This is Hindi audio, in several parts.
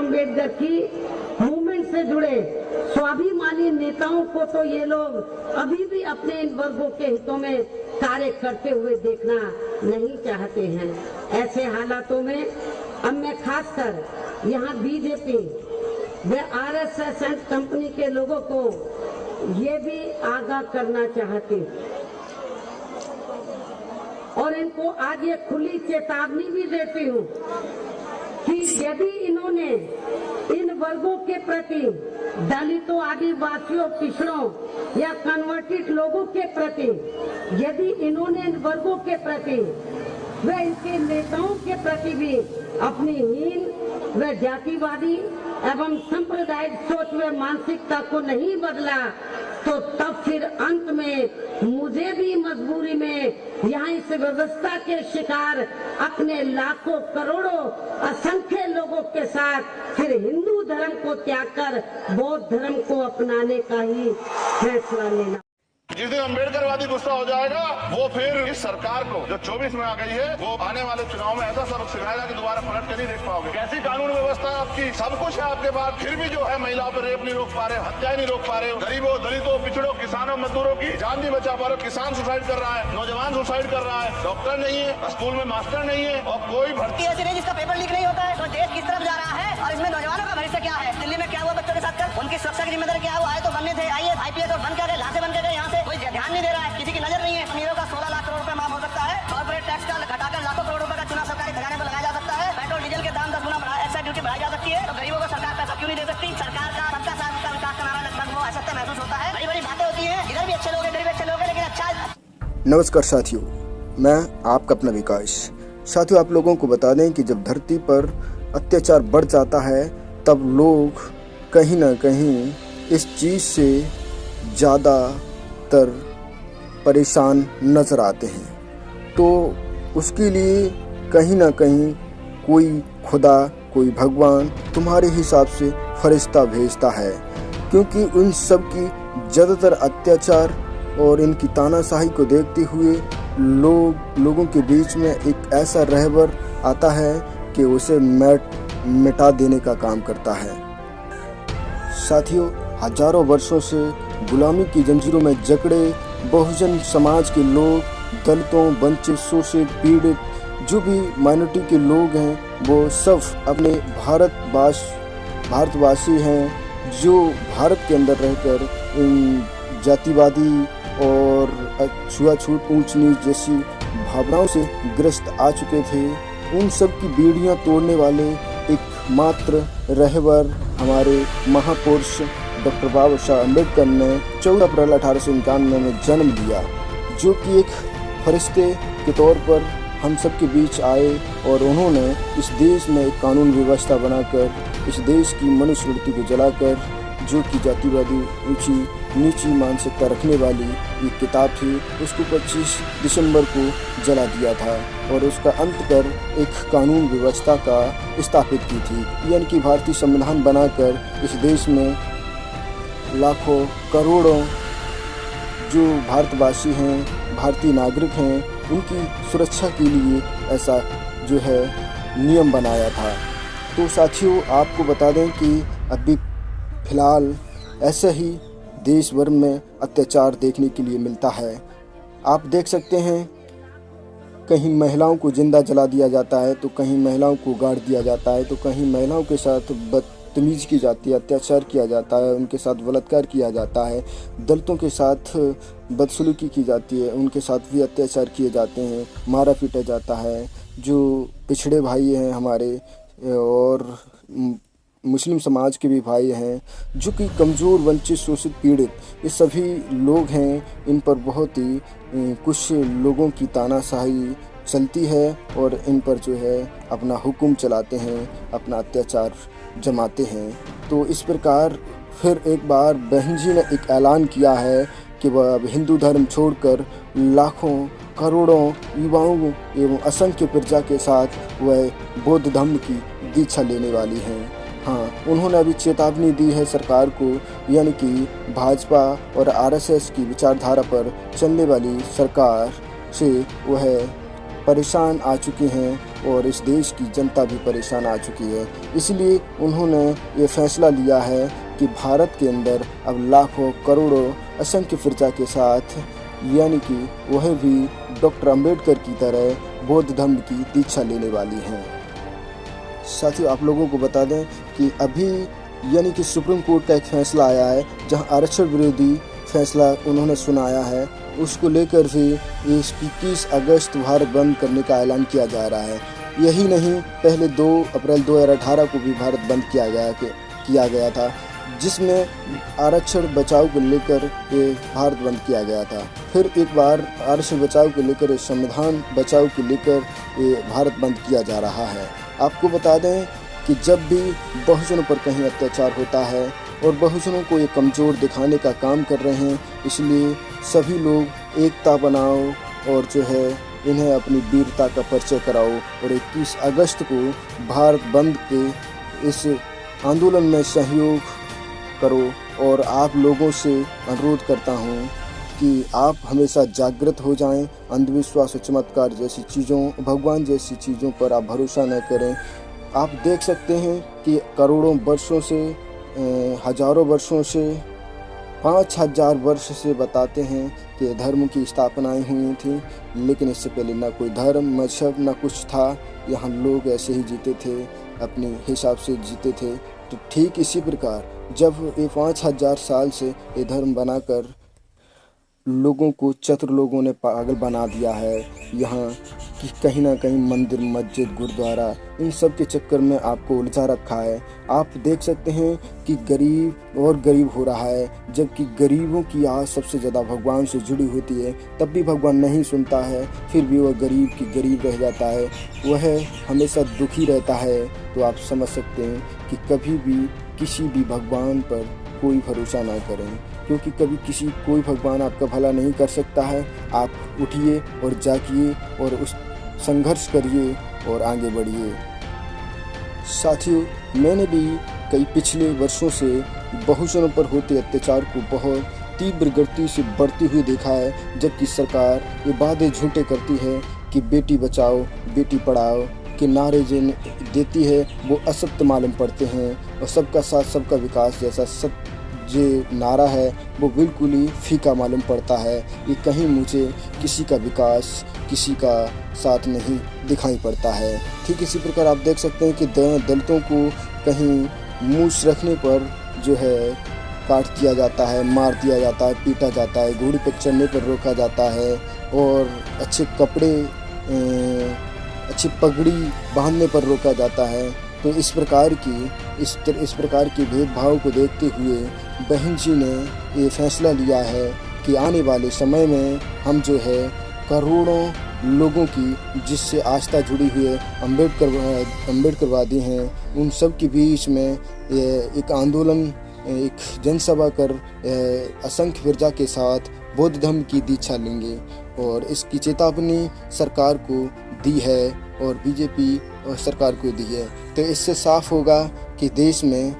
अंबेडकर की मूवमेंट से जुड़े स्वाभिमानी नेताओं को तो ये लोग अभी भी अपने इन वर्गों के हितों में कार्य करते हुए देखना नहीं चाहते हैं। ऐसे हालातों में अब मैं खासकर यहाँ बीजेपी व आरएसएस एंड कंपनी के लोगों को ये भी आगाह करना चाहती और इनको आज ये खुली चेतावनी भी देती हूँ कि यदि इन्होंने इन वर्गों के प्रति, दलितों, आदिवासियों, पिछड़ों या कन्वर्टेड लोगों के प्रति, यदि इन्होंने इन वर्गों के प्रति व इनके नेताओं के प्रति भी अपनी हीन व जातिवादी एवं सांप्रदायिक सोच व मानसिकता को नहीं बदला तो तब फिर अंत में मुझे भी मजबूरी में यहाँ इस व्यवस्था के शिकार अपने लाखों करोड़ों असंख्य लोगों के साथ फिर हिंदू धर्म को त्याग कर बौद्ध धर्म को अपनाने का ही फैसला लेना। जिस दिन अम्बेडकरवादी गुस्सा हो जाएगा वो फिर इस सरकार को जो 24 में आ गई है वो आने वाले चुनाव में ऐसा सबक सिखाएगा कि दोबारा पलट कर नहीं देख पाओगे। कैसी कानून व्यवस्था है आपकी, सब कुछ है आपके पास, फिर भी जो है महिलाओं पर रेप नहीं रोक पा रहे, हत्याएं नहीं रोक पा रहे, गरीबों, दलितों, पिछड़ों, किसानों, मजदूरों की जान नहीं बचा पा रहे। किसान सुसाइड कर रहा है, नौजवान सुसाइड कर रहा है, डॉक्टर नहीं है, स्कूल में मास्टर नहीं है और कोई भर्ती ऐसी नहीं जिसका पेपर लीक नहीं होता है। तो देश किस तरफ जा रहा है और इसमें नौजवानों का भविष्य क्या है? दिल्ली में क्या हुआ बच्चों के साथ कर, उनकी सुरक्षा की जिम्मेदारी क्या है? वो आए तो बनने थे, IAS IPS और बन कर लाशें बन कर यहाँ से कोई ध्यान नहीं दे रहा है, किसी की नजर नहीं है। अमीरों का 16 लाख करोड़ रुपए माफ हो सकता है, कॉर्पोरेट टैक्स का घटाकर लाखों करोड़ रुपए का चुनाव सरकारी खजाने पर लगाया जा सकता है, पेट्रोल डीजल के दाम 10 गुना एक्साइज ड्यूटी बढ़ाई जा सकती है। तो गरीबों को सरकार पैसा क्यों नहीं दे सकती? सरकार का सबका साथ का विकास का नारा लगभग वो असत्य महसूस होता है। बड़ी बड़ी बातें होती है, इधर भी अच्छे लोग हैं, इधर भी अच्छे लोग हैं, लेकिन अच्छा। नमस्कार साथियों, मैं आपका अपना विकास। साथियों, आप लोगों को बता दें कि जब धरती पर अत्याचार बढ़ जाता है तब लोग कहीं ना कहीं इस चीज़ से ज़्यादातर परेशान नज़र आते हैं। तो उसके लिए कहीं ना कहीं कोई खुदा, कोई भगवान तुम्हारे हिसाब से फरिश्ता भेजता है, क्योंकि उन सब की ज़्यादातर अत्याचार और इनकी तानाशाही को देखते हुए लोगों के बीच में एक ऐसा रहबर आता है कि उसे मिटा देने का काम करता है। साथियों, हजारों वर्षों से गुलामी की जंजीरों में जकड़े बहुजन समाज के लोग, दलितों, वंचित, शोषित, पीड़ित, जो भी माइनॉरिटी के लोग हैं वो सब अपने भारतवासी हैं, जो भारत के अंदर रहकर इन जातिवादी और छुआछूत, ऊंच नीच जैसी भावनाओं से ग्रस्त आ चुके थे। उन सब की बेड़ियां तोड़ने वाले एकमात्र रहबर हमारे महापुरुष डॉक्टर बाबा साहब अम्बेडकर ने 14 अप्रैल 1891 में जन्म लिया, जो कि एक फरिश्ते के तौर पर हम सब के बीच आए और उन्होंने इस देश में एक कानून व्यवस्था बनाकर इस देश की मनुस्मृति को जलाकर, जो कि जातिवादी ऊंची नीची मानसिकता रखने वाली ये किताब थी, उसको 25 दिसंबर को जला दिया था और उसका अंत कर एक कानून व्यवस्था का स्थापित की थी। यानी कि भारतीय संविधान बनाकर इस देश में लाखों करोड़ों जो भारतवासी हैं, भारतीय नागरिक हैं, उनकी सुरक्षा के लिए ऐसा जो है नियम बनाया था। तो साथियों, आपको बता दें कि अभी फ़िलहाल ऐसे ही देश भर में अत्याचार देखने के लिए मिलता है। आप देख सकते हैं, कहीं महिलाओं को जिंदा जला दिया जाता है, तो कहीं महिलाओं को गाड़ दिया जाता है, तो कहीं महिलाओं के साथ बदतमीज़ी की जाती है, अत्याचार किया जाता है, उनके साथ बलात्कार किया जाता है। दलितों के साथ बदसलूकी की जाती है, उनके साथ भी अत्याचार किए जाते हैं, मारा पीटा जाता है। जो पिछड़े भाई हैं हमारे और मुस्लिम समाज के भी भाई हैं, जो कि कमज़ोर, वंचित, शोषित, पीड़ित, ये सभी लोग हैं, इन पर बहुत ही कुछ लोगों की तानाशाही चलती है और इन पर जो है अपना हुक्म चलाते हैं, अपना अत्याचार जमाते हैं। तो इस प्रकार फिर एक बार बहन जी ने एक ऐलान किया है कि वह अब हिंदू धर्म छोड़कर लाखों करोड़ों युवाओं एवं असंख्य प्रजा के साथ वह बौद्ध धर्म की दीक्षा लेने वाली हैं। हाँ, उन्होंने अभी चेतावनी दी है सरकार को, यानी कि भाजपा और आरएसएस की विचारधारा पर चलने वाली सरकार से वह परेशान आ चुके हैं और इस देश की जनता भी परेशान आ चुकी है। इसलिए उन्होंने ये फैसला लिया है कि भारत के अंदर अब लाखों करोड़ों असंख्य प्रजा के साथ, यानी कि वह भी डॉक्टर अंबेडकर की तरह बौद्ध धर्म की दीक्षा लेने वाली हैं। साथियों, आप लोगों को बता दें कि अभी यानी कि सुप्रीम कोर्ट का एक फैसला आया है जहां आरक्षण विरोधी फैसला उन्होंने सुनाया है। उसको लेकर भी 21 अगस्त भारत बंद करने का ऐलान किया जा रहा है। यही नहीं, पहले 2 अप्रैल 2018 को भी भारत बंद किया गया था, जिसमें आरक्षण बचाव को लेकर ये भारत बंद किया गया था। फिर एक बार आरक्षण बचाव को लेकर, संविधान बचाव को लेकर ये भारत बंद किया जा रहा है। आपको बता दें कि जब भी बहुजनों पर कहीं अत्याचार होता है और बहुजनों को ये कमज़ोर दिखाने का काम कर रहे हैं, इसलिए सभी लोग एकता बनाओ और जो है इन्हें अपनी वीरता का परिचय कराओ और 21 अगस्त को भारत बंद के इस आंदोलन में सहयोग करो। और आप लोगों से अनुरोध करता हूँ कि आप हमेशा जागृत हो जाएं। अंधविश्वास और चमत्कार जैसी चीज़ों, भगवान जैसी चीज़ों पर आप भरोसा न करें। आप देख सकते हैं कि करोड़ों वर्षों से, हजारों वर्षों से, 5000 वर्ष से बताते हैं कि धर्म की स्थापनाएं हुई थी, लेकिन इससे पहले ना कोई धर्म, मजहब, ना कुछ था। यहाँ लोग ऐसे ही जीते थे, अपने हिसाब से जीते थे। तो ठीक इसी प्रकार जब ये 5000 साल से ये धर्म बनाकर लोगों को, चतुर लोगों ने पागल बना दिया है। यहाँ कि कहीं ना कहीं मंदिर, मस्जिद, गुरुद्वारा, इन सब के चक्कर में आपको उलझा रखा है। आप देख सकते हैं कि गरीब और गरीब हो रहा है, जबकि गरीबों की आस सबसे ज़्यादा भगवान से जुड़ी होती है। तब भी भगवान नहीं सुनता है, फिर भी वह गरीब की गरीब रह जाता है, वह हमेशा दुखी रहता है। तो आप समझ सकते हैं कि कभी भी किसी भी भगवान पर कोई भरोसा ना करें, क्योंकि कभी कोई भगवान आपका भला नहीं कर सकता है। आप उठिए और जागिए और उस संघर्ष करिए और आगे बढ़िए। साथियों, मैंने भी कई पिछले वर्षों से बहुजनों पर होते अत्याचार को बहुत तीव्र गति से बढ़ती हुई देखा है, जबकि सरकार ये वादे झूठे करती है कि बेटी बचाओ, बेटी पढ़ाओ के नारे जिन देती है वो असत्य मालूम पड़ते हैं। और सबका साथ सबका विकास जैसा जो नारा है वो बिल्कुल ही फीका मालूम पड़ता है। ये कहीं मुझे किसी का विकास, किसी का साथ नहीं दिखाई पड़ता है। ठीक इसी प्रकार आप देख सकते हैं कि दलितों को कहीं मूछ रखने पर जो है काट दिया जाता है, मार दिया जाता है, पीटा जाता है, घोड़ी पर चढ़ने पर रोका जाता है और अच्छे कपड़े, अच्छी पगड़ी बांधने पर रोका जाता है। तो इस प्रकार की भेदभाव को देखते हुए बहन जी ने ये फैसला लिया है कि आने वाले समय में हम जो है करोड़ों लोगों की जिससे आस्था जुड़ी हुई है, अम्बेडकरवादी हैं, उन सब के बीच में एक आंदोलन, एक जनसभा कर असंख्य प्रजा के साथ बौद्ध धर्म की दीक्षा लेंगे। और इसकी चेतावनी सरकार को दी है और बीजेपी और सरकार को दी है। तो इससे साफ होगा कि देश में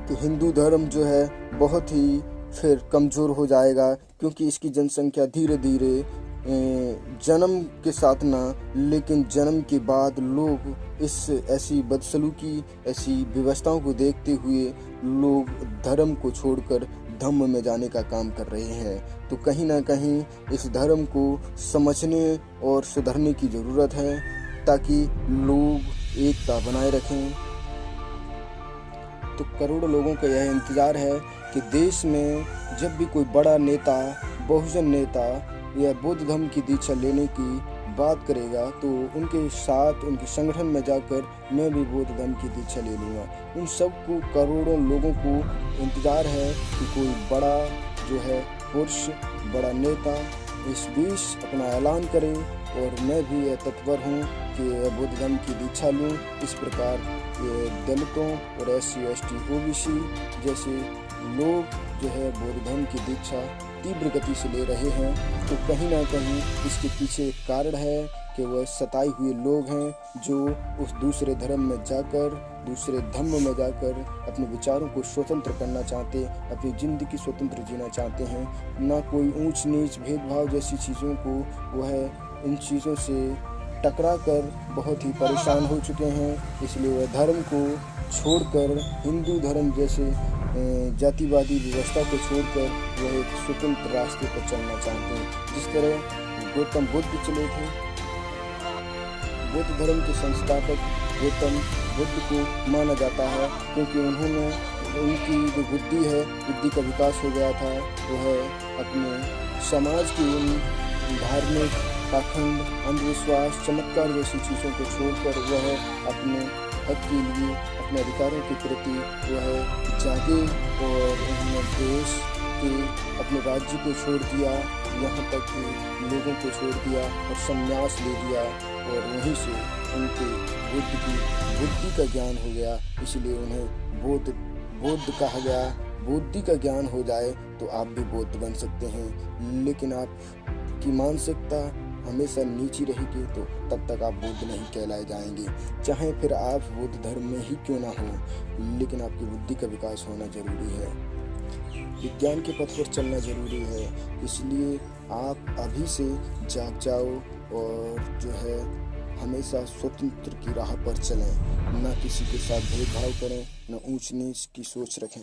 कि हिंदू धर्म जो है बहुत ही फिर कमज़ोर हो जाएगा, क्योंकि इसकी जनसंख्या धीरे धीरे जन्म के साथ ना, लेकिन जन्म के बाद लोग इस ऐसी बदसलूकी, ऐसी व्यवस्थाओं को देखते हुए लोग धर्म को छोड़कर धम्म में जाने का काम कर रहे हैं। तो कहीं ना कहीं इस धर्म को समझने और सुधरने की ज़रूरत है, ताकि लोग एकता बनाए रखें। तो करोड़ों लोगों का यह इंतज़ार है कि देश में जब भी कोई बड़ा नेता, बहुजन नेता या बौद्ध धर्म की दीक्षा लेने की बात करेगा, तो उनके साथ, उनके संगठन में जाकर मैं भी बौद्ध धर्म की दीक्षा ले लूँगा। उन सबको, करोड़ों लोगों को इंतज़ार है कि कोई बड़ा जो है पुरुष, बड़ा नेता इस बीच अपना ऐलान करे, और मैं भी यह तत्पर हूँ कि बौद्ध धर्म की दीक्षा लूँ। इस प्रकार दलितों और SC, ST, OBC जैसे लोग जो है बौद्ध धर्म की दीक्षा तीव्र गति से ले रहे हैं। तो कहीं ना कहीं इसके पीछे एक कारण है कि वह सताए हुए लोग हैं जो उस दूसरे धर्म में जाकर, दूसरे धर्म में जाकर अपने विचारों को स्वतंत्र करना चाहते, अपनी ज़िंदगी स्वतंत्र जीना चाहते हैं। ना कोई ऊंच नीच, भेदभाव जैसी चीज़ों को वह इन चीज़ों से टकरा कर बहुत ही परेशान हो चुके हैं, इसलिए वह धर्म को छोड़कर हिंदू धर्म जैसे जातिवादी व्यवस्था को छोड़कर वह एक स्वतंत्र रास्ते पर चलना चाहते हैं। जिस तरह गौतम बुद्ध चले थे, बुद्ध धर्म के संस्थापक गौतम बुद्ध को माना जाता है, क्योंकि उन्होंने उनकी जो बुद्धि का विकास हो गया था, वह अपने समाज की उन धार्मिक पाखंड, अंधविश्वास, चमत्कार जैसी चीज़ों को छोड़कर वह अपने हक के लिए, अपने अधिकारों के प्रति वह जागे और उन्होंने देश के अपने राज्य को छोड़ दिया, यहाँ तक कि लोगों को छोड़ दिया और संन्यास ले लिया, और वहीं से उनके बुद्धि का ज्ञान हो गया। इसलिए उन्हें बौद्ध कहा गया। बुद्धि का ज्ञान हो जाए तो आप भी बौद्ध बन सकते हैं, लेकिन आपकी मानसिकता हमेशा नीची रहेगी तो तब तक आप बुद्ध नहीं कहलाए जाएंगे। चाहे फिर आप बुद्ध धर्म में ही क्यों ना हो, लेकिन आपकी बुद्धि का विकास होना जरूरी है, विज्ञान के पथ पर चलना जरूरी है। इसलिए आप अभी से जाग जाओ और जो है हमेशा स्वतंत्र की राह पर चलें, ना किसी के साथ भेदभाव करें, ना ऊंच नीच की सोच रखें।